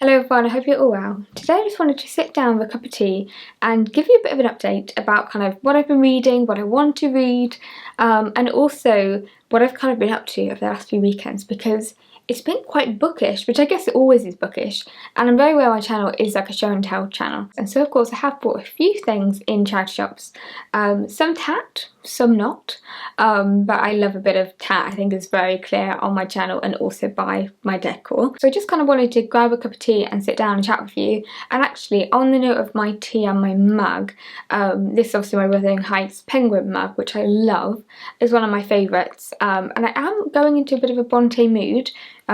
Hello everyone, I hope you're all well. Today I just wanted to sit down with a cup of tea and give you a bit of an update about kind of what I've been reading, what I want to read, and also what I've kind of been up to over the last few weekends, because it's been quite bookish, which I guess it always is bookish, and I'm very aware my channel is like a show and tell channel. And so of course I have bought a few things in charity shops, some tat, some not, but I love a bit of tat. I think it's very clear on my channel and also by my decor. So I just kind of wanted to grab a cup of tea and sit down and chat with you. And actually, on the note of my tea and my mug, this is obviously my Wuthering Heights penguin mug, which I love, is one of my favourites, and I am going into a bit of a Brontë mood,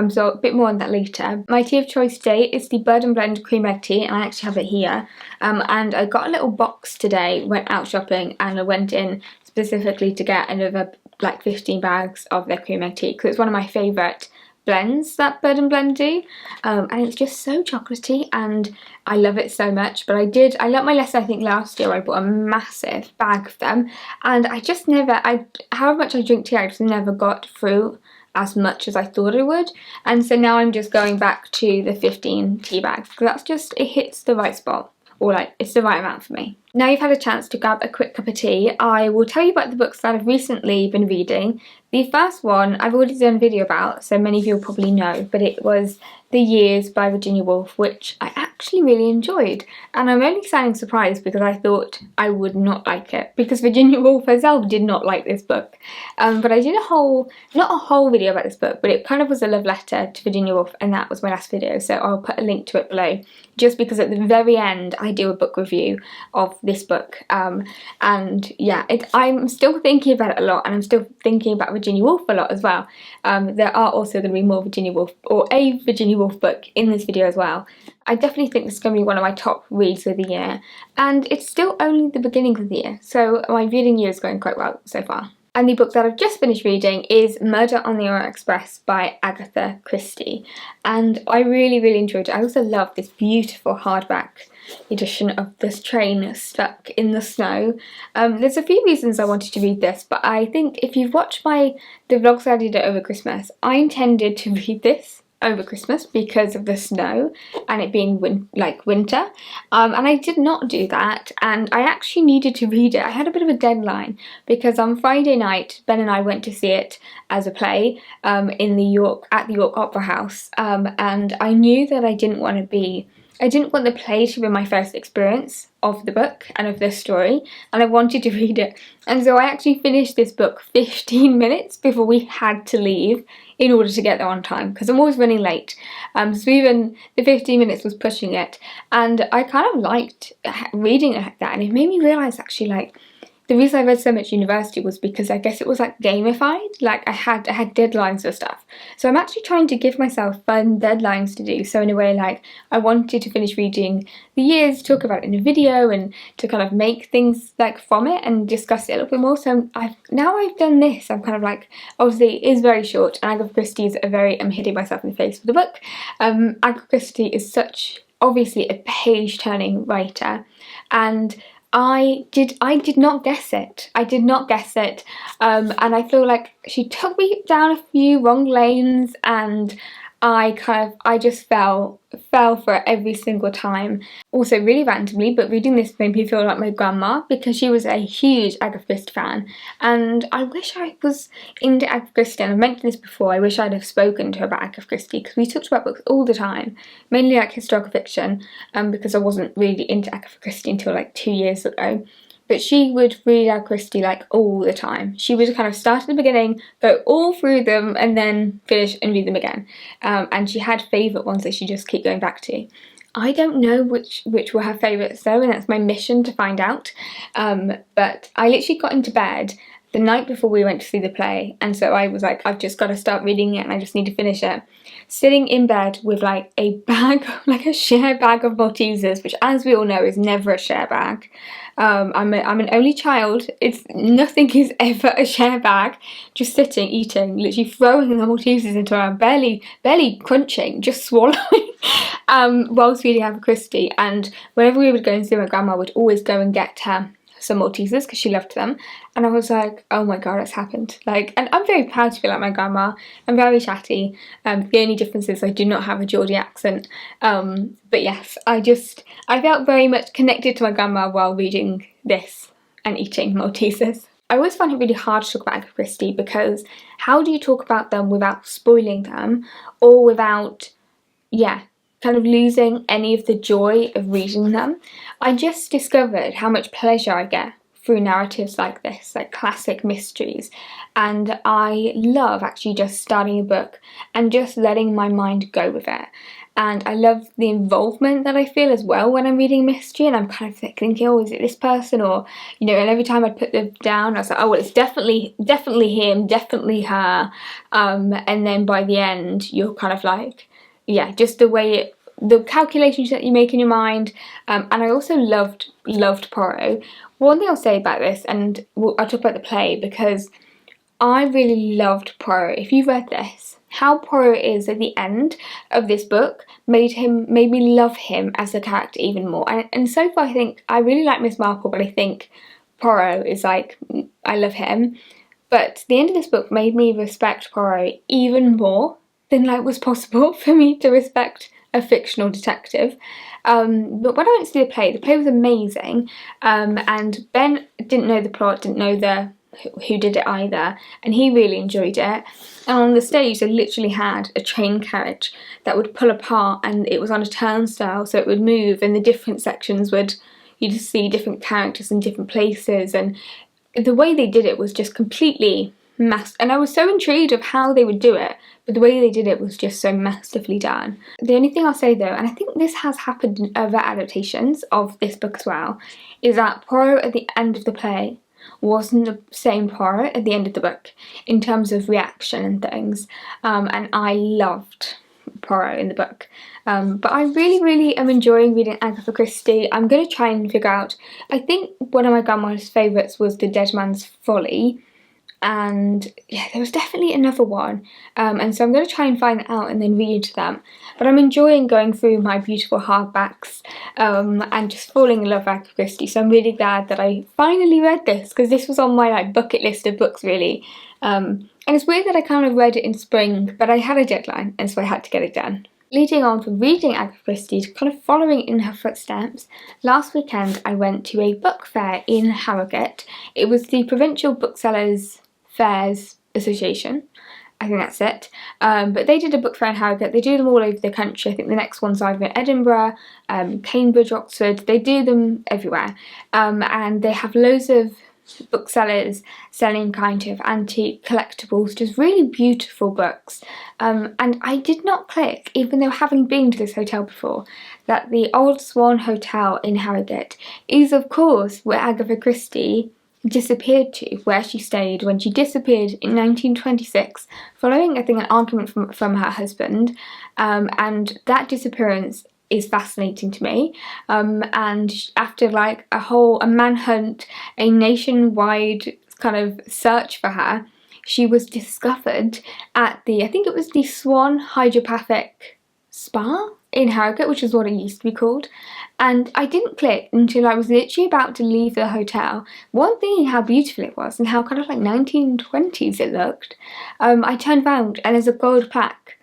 so a bit more on that later. My tea of choice today is the Bird and Blend cream egg tea, and I actually have it here, and I got a little box today, went out shopping, and I went in specifically to get another like 15 bags of their cream egg tea, because it's one of my favourite blends that Bird and Blend do, and it's just so chocolatey and I love it so much. But I learnt my lesson, I think last year. I bought a massive bag of them, and I just never, however much I drink tea, I just never got through as much as I thought I would, and so now I'm just going back to the 15 tea bags, because that's just, it hits the right spot, or like it's the right amount for me. Now you've had a chance to grab a quick cup of tea, I will tell you about the books that I've recently been reading. The first one I've already done a video about, so many of you will probably know, but it was The Years by Virginia Woolf, which I actually really enjoyed. And I'm only sounding surprised because I thought I would not like it, because Virginia Woolf herself did not like this book. But I did not a whole video about this book, but it kind of was a love letter to Virginia Woolf, and that was my last video, so I'll put a link to it below, just because at the very end I do a book review of this book. And yeah, I'm still thinking about it a lot, and I'm still thinking about Virginia Woolf a lot as well. There are also going to be more Virginia Woolf, or a Virginia Woolf book in this video as well. I definitely think this is going to be one of my top reads of the year, and it's still only the beginning of the year, so my reading year is going quite well so far. And the book that I've just finished reading is Murder on the Orient Express by Agatha Christie, and I really enjoyed it. I also love this beautiful hardback edition of this train stuck in the snow. There's a few reasons I wanted to read this, but I think if you've watched the vlogs that I did over Christmas, I intended to read this over Christmas because of the snow and it being winter, and I did not do that, and I actually needed to read it. I had a bit of a deadline because on Friday night Ben and I went to see it as a play at the York Opera House, and I knew that I didn't want the play to be my first experience of the book and of this story, and I wanted to read it. And so I actually finished this book 15 minutes before we had to leave in order to get there on time, because I'm always running late. So even the 15 minutes was pushing it, and I kind of liked reading it like that, and it made me realise actually, like, the reason I read so much at university was because I guess it was like gamified, like I had deadlines for stuff. So I'm actually trying to give myself fun deadlines to do. So in a way, like, I wanted to finish reading The Years, talk about it in a video, and to kind of make things like from it and discuss it a little bit more. So now I've done this, I'm kind of like, obviously it is very short, and Agatha Christie is I'm hitting myself in the face with the book. Agatha Christie is obviously a page-turning writer, and I did not guess it. I did not guess it, and I feel like she took me down a few wrong lanes, and I just fell for it every single time. Also, really randomly, but reading this made me feel like my grandma, because she was a huge Agatha Christie fan, and I wish I was into Agatha Christie, and I've mentioned this before, I wish I'd have spoken to her about Agatha Christie, because we talked about books all the time, mainly like historical fiction, because I wasn't really into Agatha Christie until like 2 years ago. But she would read Agatha Christie like all the time. She would kind of start at the beginning, go all through them, and then finish and read them again. And she had favourite ones that she just keep going back to. I don't know which were her favourites though, and that's my mission to find out. But I literally got into bed the night before we went to see the play, and so I was like, I've just got to start reading it and I just need to finish it. Sitting in bed with like a bag, like a share bag of Maltesers, which as we all know is never a share bag. I'm an only child, nothing is ever a share bag. Just sitting, eating, literally throwing the Maltesers into our belly, crunching, just swallowing, whilst reading Agatha Christie. And whenever we would go and see my grandma, would always go and get her some Maltesers because she loved them, and I was like, oh my god, it's happened. Like, and I'm very proud to be like my grandma. I'm very chatty. The only difference is I do not have a Geordie accent. But yes, I felt very much connected to my grandma while reading this and eating Maltesers. I always find it really hard to talk about Agatha Christie because how do you talk about them without spoiling them, or without, yeah, kind of losing any of the joy of reading them? I just discovered how much pleasure I get through narratives like this, like classic mysteries, and I love actually just starting a book and just letting my mind go with it. And I love the involvement that I feel as well when I'm reading mystery, and I'm kind of thinking, oh, is it this person? Or, you know, and every time I'd put them down, I was like, oh, well, it's definitely him, definitely her. And then by the end, you're kind of like, yeah, just the calculations that you make in your mind. And I also loved Poirot. One thing I'll say about this, and I'll talk about the play, because I really loved Poirot. If you've read this, how Poirot is at the end of this book made me love him as a character even more. And so far I think I really like Miss Marple, but I think Poirot is like, I love him. But the end of this book made me respect Poirot even more than like was possible for me to respect a fictional detective. But when I went to see the play was amazing. And Ben didn't know the plot, didn't know who did it either, and he really enjoyed it. And on the stage they literally had a train carriage that would pull apart, and it was on a turnstile, so it would move, and the different sections you just see different characters in different places, and the way they did it was just completely and I was so intrigued of how they would do it, but the way they did it was just so masterfully done. The only thing I'll say though, and I think this has happened in other adaptations of this book as well, is that Poirot at the end of the play wasn't the same Poirot at the end of the book in terms of reaction and things, and I loved Poirot in the book. But I really am enjoying reading Agatha Christie. I'm going to try and figure out, I think one of my grandma's favourites was The Dead Man's Folly, and yeah, there was definitely another one, and so I'm going to try and find that out and then read them. But I'm enjoying going through my beautiful hardbacks and just falling in love with Agatha Christie, so I'm really glad that I finally read this, because this was on my like bucket list of books really. And it's weird that I kind of read it in spring, but I had a deadline and so I had to get it done. Leading on from reading Agatha Christie to kind of following in her footsteps, last weekend I went to a book fair in Harrogate. It was the Provincial Booksellers Fairs Association, I think that's it, but they did a book fair in Harrogate. They do them all over the country. I think the next one's either in Edinburgh, Cambridge, Oxford. They do them everywhere, and they have loads of booksellers selling kind of antique collectibles, just really beautiful books, and I did not click, even though having been to this hotel before, that the Old Swan Hotel in Harrogate is of course where Agatha Christie disappeared to, where she stayed when she disappeared in 1926 following I think an argument from her husband, and that disappearance is fascinating to me, and after like a manhunt, a nationwide kind of search for her, she was discovered at I think it was the Swan Hydropathic Spa in Harrogate, which is what it used to be called, and I didn't click until I was literally about to leave the hotel. One thing, how beautiful it was and how kind of like 1920s it looked. I turned around and there's a gold plaque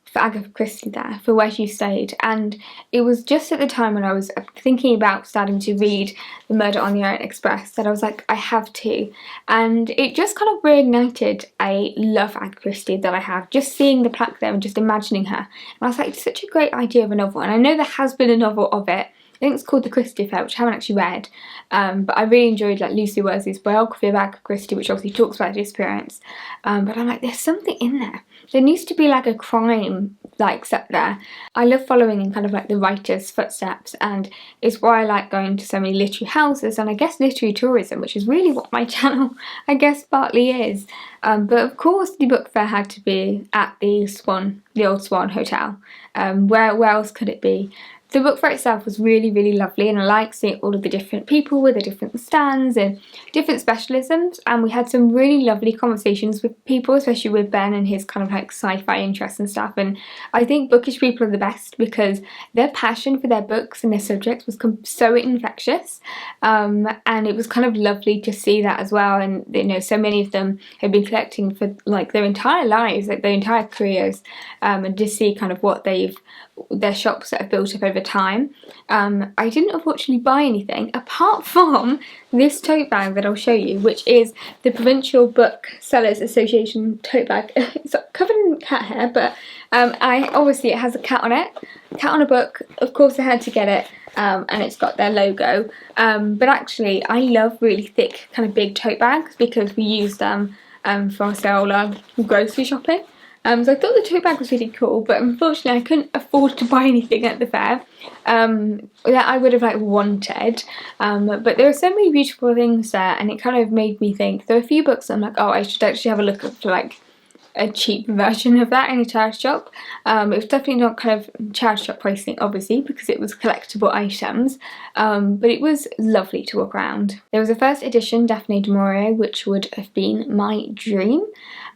for Agatha Christie there, for where she stayed, and it was just at the time when I was thinking about starting to read The Murder on the Orient Express that I was like, I have to, and it just kind of reignited a love for Agatha Christie that I have, just seeing the plaque there and just imagining her, and I was like, it's such a great idea of a novel, and I know there has been a novel of it. I think it's called The Christie Affair, which I haven't actually read, but I really enjoyed like Lucy Worsley's biography of Agatha Christie, which obviously talks about disappearance, but I'm like, there's something in there. There needs to be like a crime like set there. I love following in kind of like the writer's footsteps, and it's why I like going to so many literary houses, and I guess literary tourism, which is really what my channel I guess partly is. But of course the book fair had to be at the Old Swan Hotel. Where else could it be? the book for itself was really, really lovely, and I like seeing all of the different people with the different stands and different specialisms, and we had some really lovely conversations with people, especially with Ben and his kind of like sci-fi interests and stuff. And I think bookish people are the best because their passion for their books and their subjects was so infectious, and it was kind of lovely to see that as well. And you know, so many of them have been collecting for like their entire lives, like their entire careers, and just see kind of what their shops that have built up over time. I didn't unfortunately buy anything apart from this tote bag that I'll show you, which is the Provincial Booksellers Association tote bag. It's covered in cat hair, but obviously it has a cat on it, cat on a book. Of course I had to get it, and it's got their logo. But actually I love really thick kind of big tote bags because we use them for our grocery shopping. So I thought the tote bag was really cool, but unfortunately I couldn't afford to buy anything at the fair that I would have like wanted. But there were so many beautiful things there, and it kind of made me think. There were a few books that I'm like, oh, I should actually have a look at like a cheap version of that in a charity shop. It was definitely not kind of charity shop pricing, obviously, because it was collectible items, but it was lovely to walk around. There was a first edition Daphne Du Maurier, which would have been my dream,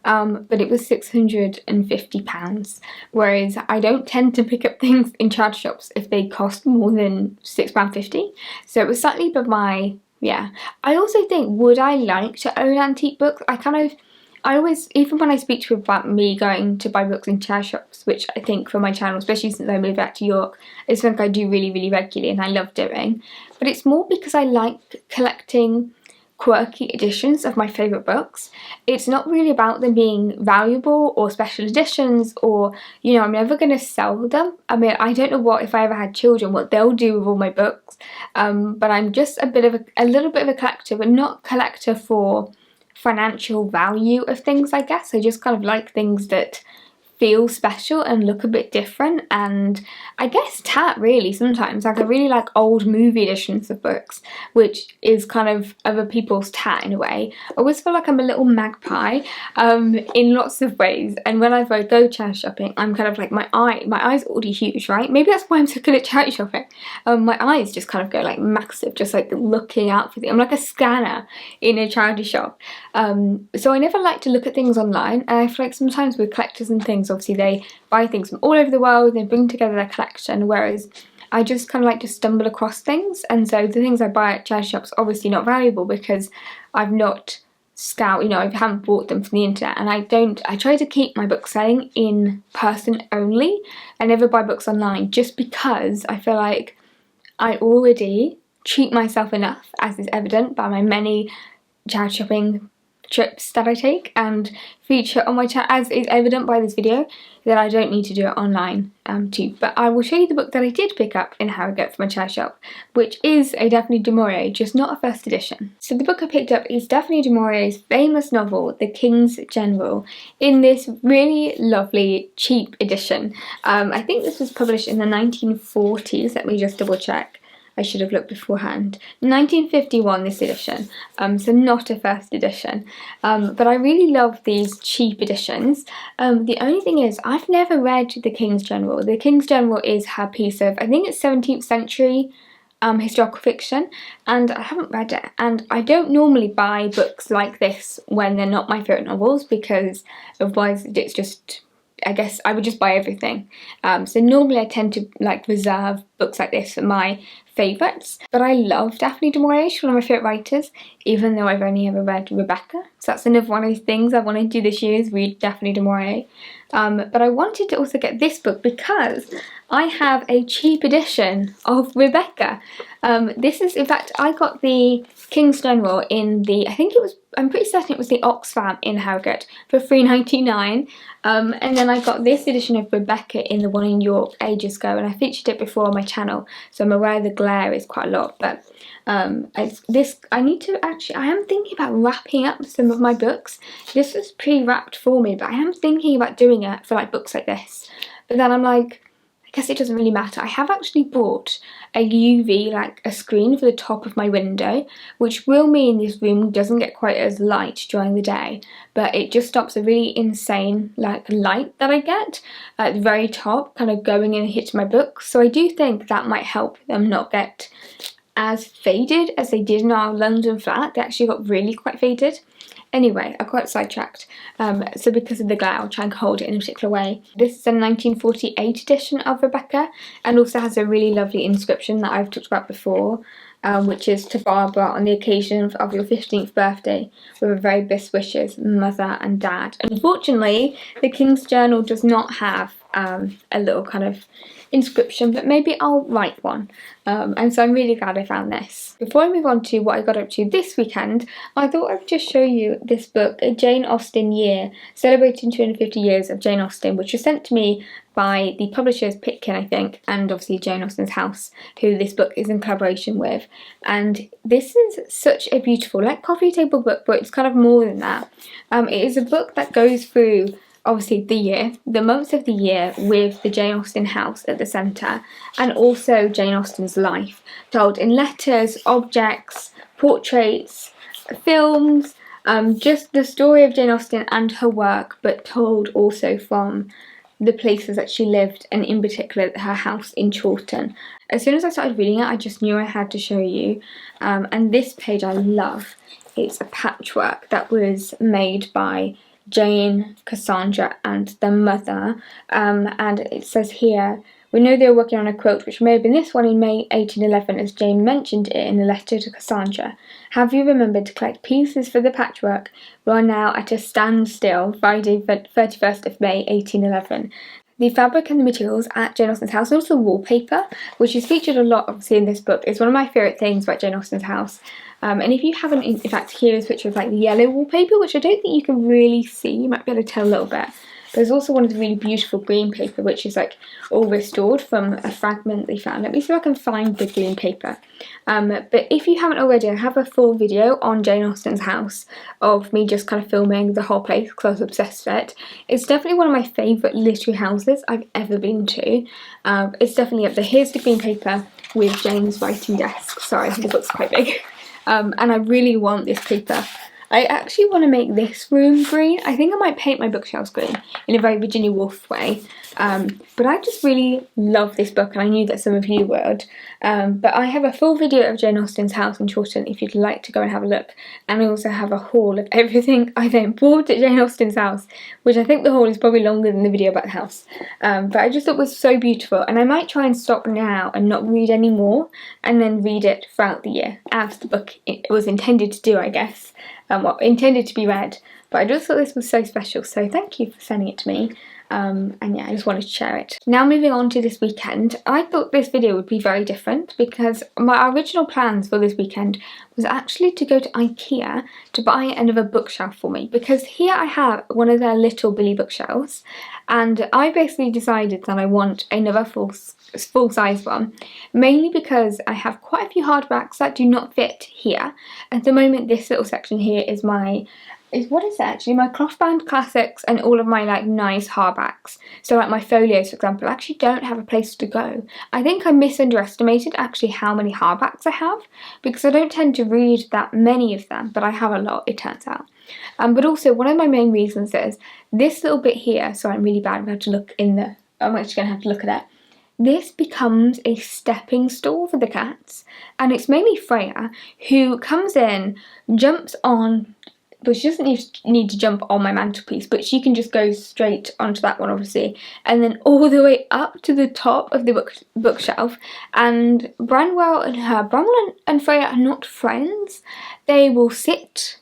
but it was £650, whereas I don't tend to pick up things in charity shops if they cost more than £6.50, so it was slightly above my, yeah. I also think, would I like to own antique books? I always, even when I speak to people about me going to buy books in charity shops, which I think for my channel, especially since I moved back to York, it's something I do really, really regularly and I love doing. But it's more because I like collecting quirky editions of my favourite books. It's not really about them being valuable or special editions, or, you know, I'm never going to sell them. I mean, I don't know what, if I ever had children, what they'll do with all my books. But I'm just a little bit of a collector, but not collector for financial value of things, I guess. I just kind of like things that feel special and look a bit different, and I guess tat really sometimes. Like I really like old movie editions of books, which is kind of other people's tat in a way. I always feel like I'm a little magpie in lots of ways, and when I go charity shopping, I'm kind of like, my eyes are already huge, right? Maybe that's why I'm so good at charity shopping. My eyes just kind of go like massive, just like looking out for things. I'm like a scanner in a charity shop. So I never like to look at things online, and I feel like sometimes with collectors and things, obviously they buy things from all over the world, they bring together their collection, whereas I just kind of like to stumble across things. And so the things I buy at charity shops are obviously not valuable because I've not you know, I haven't bought them from the internet, and I try to keep my book selling in person only. I never buy books online just because I feel like I already treat myself enough, as is evident by my many charity shopping trips that I take and feature on my channel, as is evident by this video, that I don't need to do it online too. But I will show you the book that I did pick up in Harrogate from my charity shop, which is a Daphne Du Maurier, just not a first edition. So the book I picked up is Daphne Du Maurier's famous novel, The King's General, in this really lovely cheap edition. I think this was published in the 1940s, let me just double check. I should have looked beforehand. 1951, this edition, so not a first edition. But I really love these cheap editions. The only thing is, I've never read The King's General. The King's General is her piece of, I think it's 17th century historical fiction, and I haven't read it. And I don't normally buy books like this when they're not my favourite novels, because otherwise it's just, I guess I would just buy everything. So normally I tend to like reserve books like this for my favourites. But I love Daphne Du Maurier, she's one of my favourite writers, even though I've only ever read Rebecca. So that's another one of those things I want to do this year, is read Daphne Du Maurier. But I wanted to also get this book because I have a cheap edition of Rebecca. This is, in fact, I got the King's General in the, I'm pretty certain it was the Oxfam in Harrogate for £3.99. And then I got this edition of Rebecca in the one in York ages ago, and I featured it before on my channel, so I'm aware the glare is quite a lot. But I am thinking about wrapping up some of my books. This was pre-wrapped for me, but I am thinking about doing it for like books like this. But then I'm like, I guess it doesn't really matter. I have actually bought a UV, like a screen for the top of my window, which will mean this room doesn't get quite as light during the day, but it just stops a really insane like light that I get at the very top, kind of going in and hitting my books. So I do think that might help them not get as faded as they did in our London flat. They actually got really quite faded. Anyway, I got sidetracked, so because of the glare I'll try and hold it in a particular way. This is a 1948 edition of Rebecca, and also has a really lovely inscription that I've talked about before, which is to Barbara on the occasion of your 15th birthday, with a very best wishes, mother and dad. Unfortunately, the King's Journal does not have a little kind of inscription, but maybe I'll write one, and so I'm really glad I found this. Before I move on to what I got up to this weekend, I thought I would just show you this book, Jane Austen Year, celebrating 250 years of Jane Austen, which was sent to me by the publishers Pitkin, I think, and obviously Jane Austen's house, who this book is in collaboration with. And this is such a beautiful, like, coffee table book, but it's kind of more than that. It is a book that goes through obviously the year, the months of the year, with the Jane Austen house at the centre, and also Jane Austen's life, told in letters, objects, portraits, films, just the story of Jane Austen and her work, but told also from the places that she lived, and in particular her house in Chawton. As soon as I started reading it, I just knew I had to show you, and this page I love. It's a patchwork that was made by Jane, Cassandra and their mother, and it says here, we know they were working on a quilt which may have been this one in May 1811, as Jane mentioned it in a letter to Cassandra. Have you remembered to collect pieces for the patchwork? We are now at a standstill, Friday 31st of May 1811. The fabric and the materials at Jane Austen's house, and also wallpaper, which is featured a lot obviously in this book, is one of my favourite things about Jane Austen's house. And if you haven't, in fact, here is a picture of like the yellow wallpaper, which I don't think you can really see. You might be able to tell a little bit. There's also one of the really beautiful green paper, which is like all restored from a fragment they found. Let me see if I can find the green paper. But if you haven't already, I have a full video on Jane Austen's house of me just kind of filming the whole place because I was obsessed with it. It's definitely one of my favourite literary houses I've ever been to. It's definitely up there. Here's the green paper with Jane's writing desk. Sorry, the book's quite big. And I really want this paper. I actually want to make this room green. I think I might paint my bookshelves green in a very Virginia Woolf way. But I just really love this book, and I knew that some of you would. But I have a full video of Jane Austen's house in Chawton if you'd like to go and have a look. And I also have a haul of everything I then bought at Jane Austen's house, which I think the haul is probably longer than the video about the house. But I just thought it was so beautiful, and I might try and stop now and not read any more, and then read it throughout the year, as the book was intended to do, I guess. Well, intended to be read, but I just thought this was so special, so thank you for sending it to me. And yeah, I just wanted to share it. Now moving on to this weekend, I thought this video would be very different because my original plans for this weekend was actually to go to IKEA to buy another bookshelf for me, because here I have one of their little Billy bookshelves, and I basically decided that I want another full-size one, mainly because I have quite a few hardbacks that do not fit here. At the moment, this little section here is my cloth bound classics and all of my like nice hardbacks. So like my folios, for example, actually don't have a place to go. I think I underestimated actually how many hardbacks I have, because I don't tend to read that many of them, but I have a lot, it turns out. But also one of my main reasons is this little bit here, so I'm really bad, I'm actually going to have to look at it. This becomes a stepping stool for the cats, and it's mainly Freya, who comes in, jumps on, but she doesn't need to jump on my mantelpiece, but she can just go straight onto that one, obviously, and then all the way up to the top of the bookshelf. And Branwell and Freya are not friends. They will sit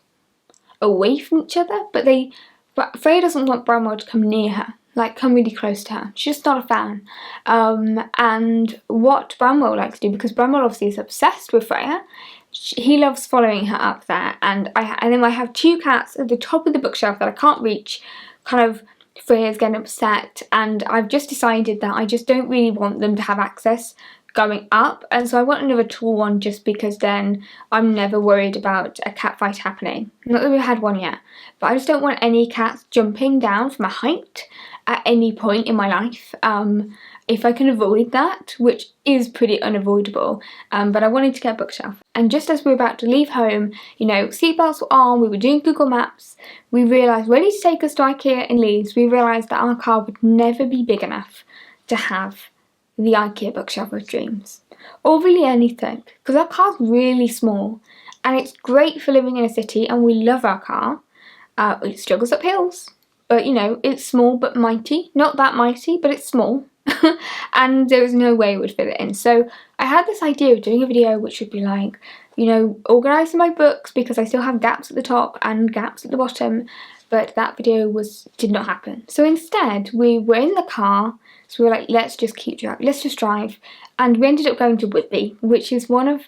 away from each other, but Freya doesn't want Branwell to come near her, like come really close to her. She's just not a fan. And what Branwell likes to do, because Branwell obviously is obsessed with Freya, he loves following her up there, and then I have two cats at the top of the bookshelf that I can't reach. Kind of Freya's getting upset, and I've just decided that I just don't really want them to have access going up, and so I want another tall one, just because then I'm never worried about a cat fight happening. Not that we've had one yet, but I just don't want any cats jumping down from a height at any point in my life. if I can avoid that, which is pretty unavoidable, but I wanted to get a bookshelf. And just as we were about to leave home, you know, seatbelts were on, we were doing Google Maps, we realised, ready to take us to IKEA in Leeds, we realised that our car would never be big enough to have the IKEA bookshelf of dreams, or really anything, because our car's really small, and it's great for living in a city, and we love our car. It struggles up hills, but you know, it's small but mighty, not that mighty, but it's small. And there was no way it would fit it in. So I had this idea of doing a video which would be like, you know, organising my books, because I still have gaps at the top and gaps at the bottom, but that video did not happen. So instead we were in the car, so we were like, let's just drive, and we ended up going to Whitby, which is one of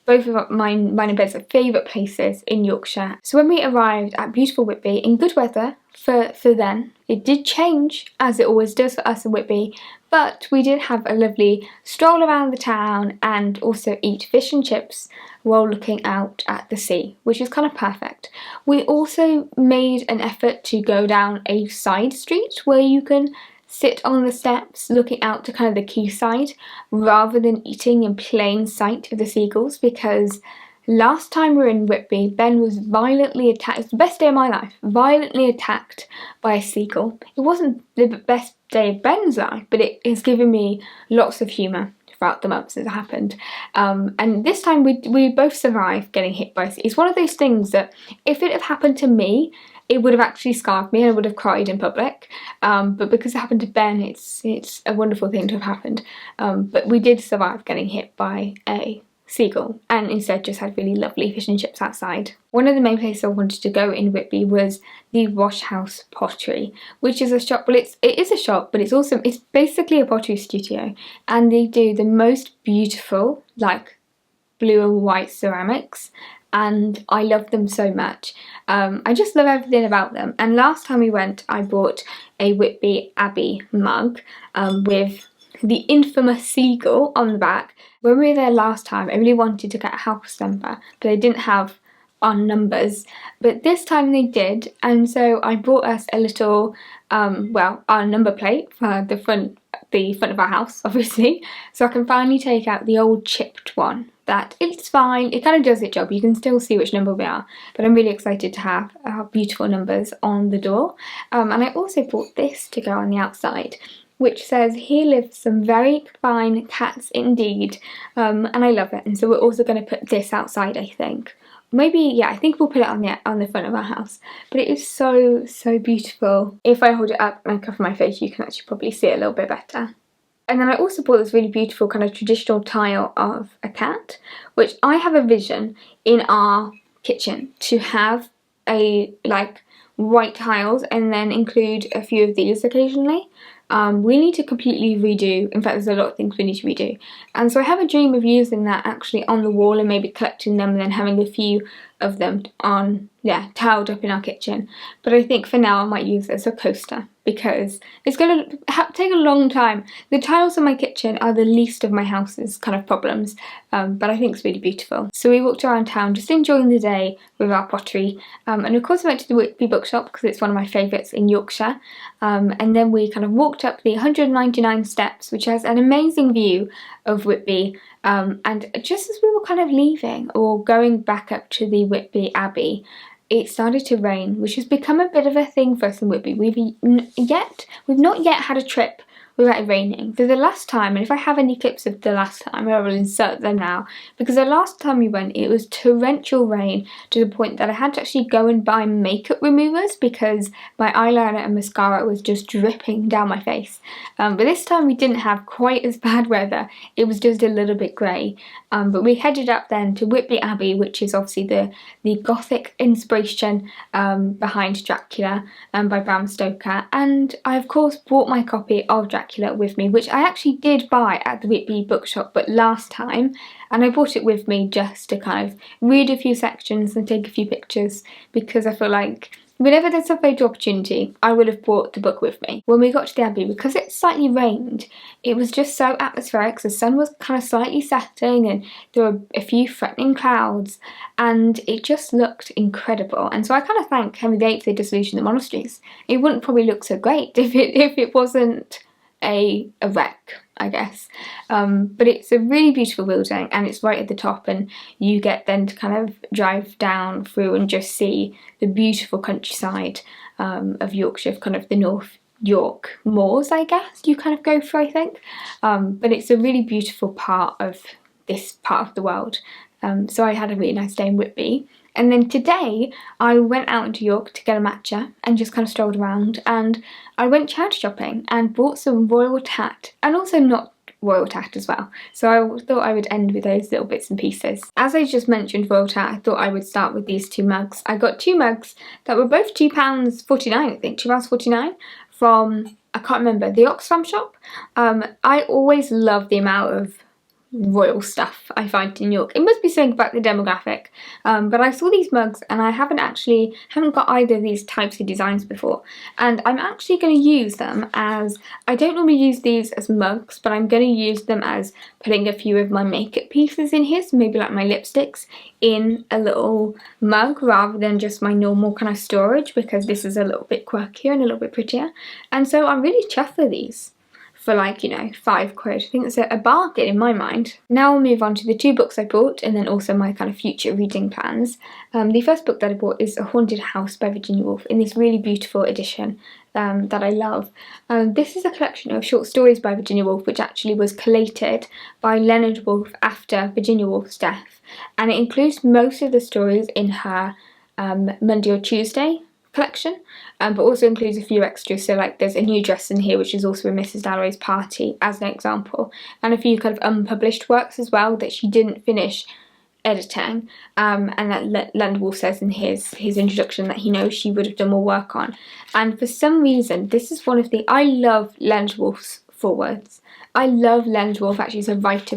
both of mine and Ben's favourite places in Yorkshire. So when we arrived at beautiful Whitby in good weather for then, it did change as it always does for us in Whitby, but we did have a lovely stroll around the town and also eat fish and chips while looking out at the sea, which is kind of perfect. We also made an effort to go down a side street where you can sit on the steps looking out to kind of the quayside rather than eating in plain sight of the seagulls, because last time we were in Whitby, Ben was violently attacked. It's the best day of my life. Violently attacked by a seagull. It wasn't the best day of Ben's life, but it has given me lots of humour throughout the months as it happened. And this time we both survived getting hit by a sea. It's one of those things that if it had happened to me, it would have actually scarred me and I would have cried in public. But because it happened to Ben, it's a wonderful thing to have happened. But we did survive getting hit by a seagull, and instead just had really lovely fish and chips outside. One of the main places I wanted to go in Whitby was the Wash House Pottery, which is a shop. Well, it is a shop, but it's basically a pottery studio, and they do the most beautiful, like, blue and white ceramics, and I love them so much. I just love everything about them. And last time we went, I bought a Whitby Abbey mug with the infamous seagull on the back. When we were there last time, I really wanted to get a house number, but they didn't have our numbers. But this time they did, and so I bought us a little, our number plate for the front of our house, obviously, so I can finally take out the old chipped one. That it's fine, it kind of does its job, you can still see which number we are, but I'm really excited to have our beautiful numbers on the door. And I also bought this to go on the outside, which says, "Here live some very fine cats indeed," and I love it. And so we're also going to put this outside, I think. Maybe, yeah, I think we'll put it on the front of our house. But it is so, so beautiful. If I hold it up and cover my face, you can actually probably see it a little bit better. And then I also bought this really beautiful kind of traditional tile of a cat, which I have a vision in our kitchen to have a, like, white tiles and then include a few of these occasionally. We need to completely redo, in fact there's a lot of things we need to redo, and so I have a dream of using that actually on the wall and maybe collecting them and then having a few of them on, tiled up in our kitchen. But I think for now I might use it as a coaster because it's going to take a long time. The tiles in my kitchen are the least of my house's kind of problems, but I think it's really beautiful. So we walked around town just enjoying the day with our pottery, and of course I went to the Whitby bookshop because it's one of my favourites in Yorkshire, and then we kind of walked up the 199 steps, which has an amazing view of Whitby, and just as we were kind of leaving or going back up to the Whitby Abbey, it started to rain, which has become a bit of a thing for us in Whitby. We've not yet had a trip without it raining. For the last time, and if I have any clips of the last time, I will insert them now, because the last time we went, it was torrential rain to the point that I had to actually go and buy makeup removers because my eyeliner and mascara was just dripping down my face. But this time we didn't have quite as bad weather. It was just a little bit grey. But we headed up then to Whitby Abbey, which is obviously the Gothic inspiration behind Dracula by Bram Stoker. And I of course bought my copy of Dracula with me, which I actually did buy at the Whitby bookshop but last time, and I brought it with me just to kind of read a few sections and take a few pictures, because I feel like whenever there's a photo opportunity, I would have brought the book with me. When we got to the Abbey, because it slightly rained, it was just so atmospheric. The sun was kind of slightly setting and there were a few threatening clouds, and it just looked incredible. And so I kind of thank Henry VIII for the dissolution of the monasteries. It wouldn't probably look so great if it wasn't a wreck, I guess. But it's a really beautiful building, and it's right at the top, and you get then to kind of drive down through and just see the beautiful countryside of Yorkshire, kind of the North York moors, I guess you kind of go through, I think. But it's a really beautiful part of this part of the world. So I had a really nice day in Whitby. And then today I went out into York to get a matcha and just kind of strolled around, and I went charity shopping and bought some royal tat, and also not royal tat as well. So I thought I would end with those little bits and pieces. As I just mentioned royal tat, I thought I would start with these two mugs. I got two mugs that were both £2.49, I think, £2.49 from, I can't remember, the Oxfam shop. I always love the amount of royal stuff I find in York. It must be something about the demographic, but I saw these mugs and I haven't got either of these types of designs before, and I'm actually going to use them as, I don't normally use these as mugs, but I'm going to use them as putting a few of my makeup pieces in here, so maybe like my lipsticks in a little mug rather than just my normal kind of storage, because this is a little bit quirkier and a little bit prettier. And so I'm really chuffed with these for, like, you know, £5. I think it's a bargain in my mind. Now we'll move on to the two books I bought, and then also my kind of future reading plans. The first book that I bought is A Haunted House by Virginia Woolf in this really beautiful edition that I love. This is a collection of short stories by Virginia Woolf, which actually was collated by Leonard Woolf after Virginia Woolf's death, and it includes most of the stories in her Monday or Tuesday collection, but also includes a few extras. So like there's a new dress in here, which is also in Mrs. Dalloway's Party as an example, and a few kind of unpublished works as well that she didn't finish editing, and that Leonard Woolf says in his introduction that he knows she would have done more work on. And for some reason, this is one of the, I love Leonard Woolf's forewords. I love Leonard Woolf actually as a writer.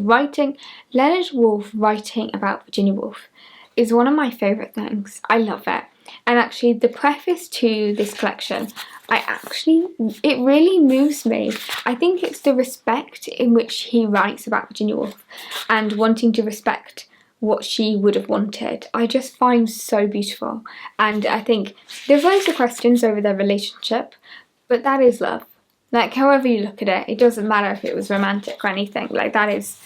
Leonard Woolf writing about Virginia Woolf is one of my favourite things. I love it. And actually the preface to this collection, it really moves me. I think it's the respect in which he writes about Virginia Woolf and wanting to respect what she would have wanted. I just find so beautiful. And I think there's loads of questions over their relationship, but that is love. Like, however you look at it, it doesn't matter if it was romantic or anything. Like, that is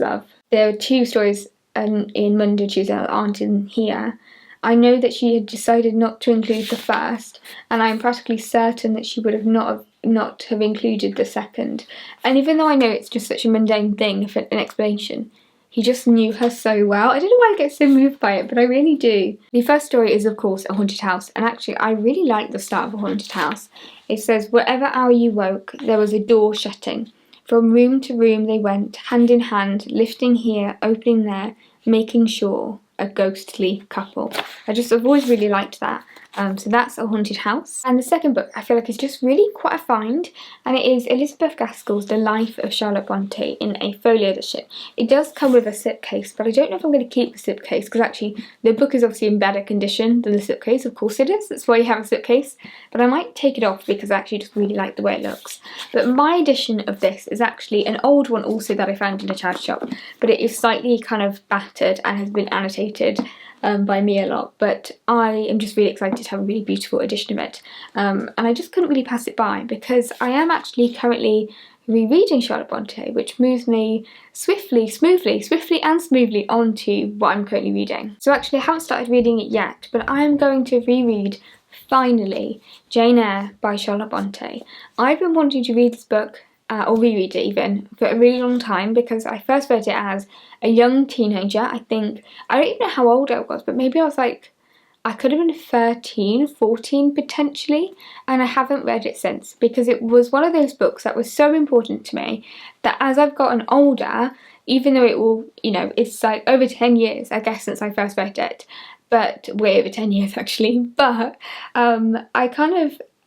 love. There are two stories in Monday, Tuesday that aren't in here. I know that she had decided not to include the first, and I'm practically certain that she would have not have included the second. And even though I know it's just such a mundane thing for an explanation, he just knew her so well. I don't know why I get so moved by it, but I really do. The first story is, of course, A Haunted House, and actually I really like the start of A Haunted House. It says, whatever hour you woke, there was a door shutting. From room to room they went, hand in hand, lifting here, opening there, making sure. A ghostly couple. I've always really liked that. So that's A Haunted House. And the second book I feel like is just really quite a find, and it is Elizabeth Gaskell's The Life of Charlotte Brontë in a folio edition. It does come with a slipcase, but I don't know if I'm going to keep the slipcase, because actually the book is obviously in better condition than the slipcase. Of course it is, that's why you have a slipcase, but I might take it off because I actually just really like the way it looks. But my edition of this is actually an old one also that I found in a charity shop, but it is slightly kind of battered and has been annotated by me a lot, but I am just really excited to have a really beautiful edition of it, and I just couldn't really pass it by because I am actually currently rereading Charlotte Brontë, which moves me swiftly and smoothly onto what I'm currently reading. So actually I haven't started reading it yet, but I am going to reread, finally, Jane Eyre by Charlotte Brontë. I've been wanting to read this book, or reread it even, for a really long time, because I first read it as a young teenager. I don't even know how old I was, but maybe I was like, I could have been 13, 14 potentially, and I haven't read it since, because it was one of those books that was so important to me that as I've gotten older, even though it will, you know, it's like over 10 years, I guess, since I first read it, but way over 10 years actually, but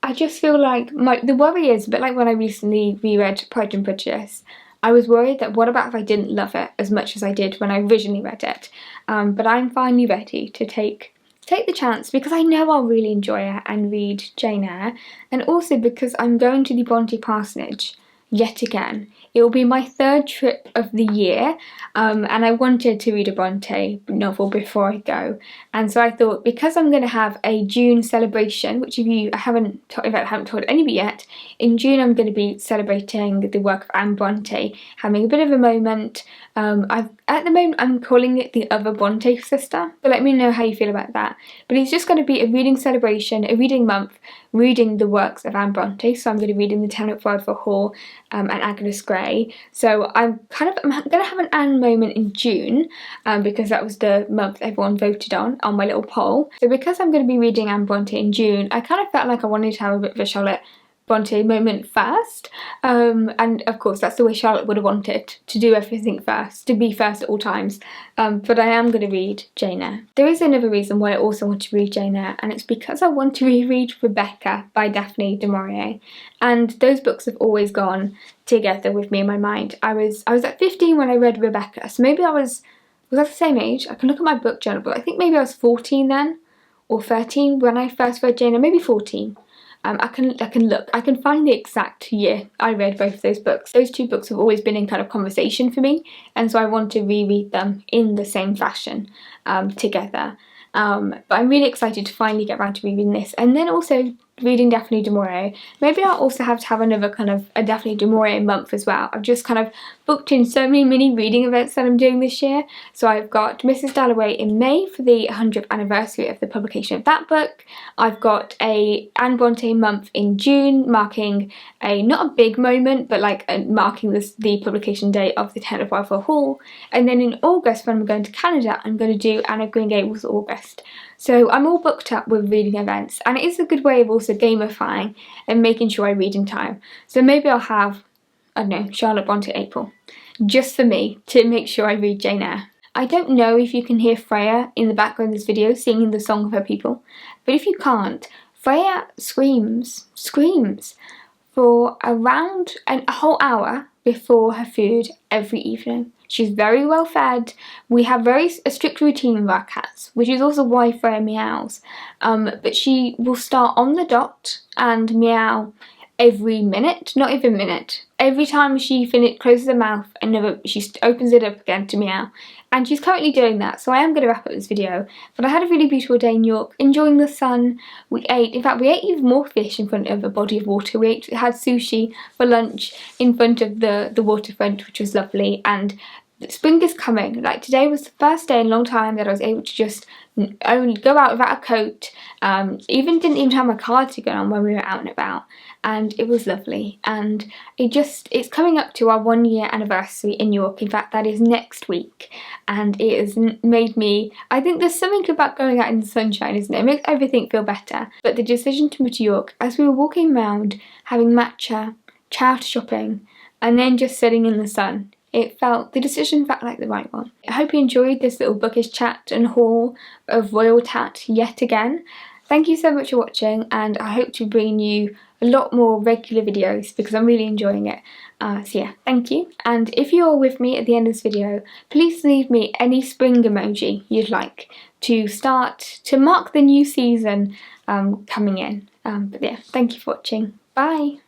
I just feel like the worry is a bit like when I recently reread Pride and Prejudice. I was worried that what about if I didn't love it as much as I did when I originally read it. But I'm finally ready to take the chance, because I know I'll really enjoy it and read Jane Eyre, and also because I'm going to the Brontë parsonage yet again. It will be my third trip of the year, and I wanted to read a Brontë novel before I go, and so I thought, because I'm going to have a June celebration, which I haven't told anybody yet, in June I'm going to be celebrating the work of Anne Brontë, having a bit of a moment. At the moment I'm calling it the other Brontë sister, but let me know how you feel about that. But it's just going to be a reading celebration, a reading month, reading the works of Anne Brontë. So I'm going to be reading The Ten of Wildfell Hall and Agnes Grey. So I'm going to have an Anne moment in June, because that was the month everyone voted on my little poll. So because I'm going to be reading Anne Brontë in June, I kind of felt like I wanted to have a bit of a Charlotte Brontë moment first, and of course that's the way Charlotte would have wanted, to do everything first, to be first at all times, but I am going to read Jane Eyre. There is another reason why I also want to read Jane Eyre, and it's because I want to reread Rebecca by Daphne Du Maurier, and those books have always gone together with me in my mind. I was at 15 when I read Rebecca, so maybe I was I the same age? I can look at my book journal, but I think maybe I was 14 then, or 13 when I first read Jane Eyre, maybe 14. I can look. I can find the exact year I read both of those books. Those two books have always been in kind of conversation for me, and so I want to reread them in the same fashion together. But I'm really excited to finally get around to reading this, and then also reading Daphne Du Maurier. Maybe I'll also have to have another kind of a Daphne Du Maurier month as well. I've just kind of booked in so many mini reading events that I'm doing this year. So I've got Mrs. Dalloway in May for the 100th anniversary of the publication of that book. I've got a Anne Brontë month in June, marking not a big moment, but like marking the publication date of The Ten of Wildfell Hall. And then in August, when I'm going to Canada, I'm going to do Anne of Green Gables August. So I'm all booked up with reading events, and it is a good way of also gamifying and making sure I read in time. So maybe I'll have, I don't know, Charlotte Brontë April, just for me, to make sure I read Jane Eyre. I don't know if you can hear Freya in the background of this video singing the Song of Her People, but if you can't, Freya screams for around a whole hour before her food every evening. She's very well fed. We have a strict routine with our cats, which is also why Freya meows. But she will start on the dot and meow every minute, not even minute. Every time she closes her mouth and she opens it up again to meow. And she's currently doing that, so I am going to wrap up this video. But I had a really beautiful day in York, enjoying the sun. We ate even more fish in front of a body of water. We had sushi for lunch in front of the waterfront, which was lovely. And spring is coming. Like, today was the first day in a long time that I was able to just only go out without a coat. Didn't even have my cardigan on when we were out and about, and it was lovely. And it's coming up to our 1 year anniversary in York. In fact, that is next week, and it has made me, I think there's something about going out in the sunshine, isn't it? It makes everything feel better. But the decision to move to York, as we were walking around having matcha, chowder shopping, and then just sitting in the sun, the decision felt like the right one. I hope you enjoyed this little bookish chat and haul of Royal Tat yet again. Thank you so much for watching, and I hope to bring you a lot more regular videos because I'm really enjoying it. So yeah, thank you. And if you're with me at the end of this video, please leave me any spring emoji you'd like to mark the new season coming in. But yeah, thank you for watching. Bye!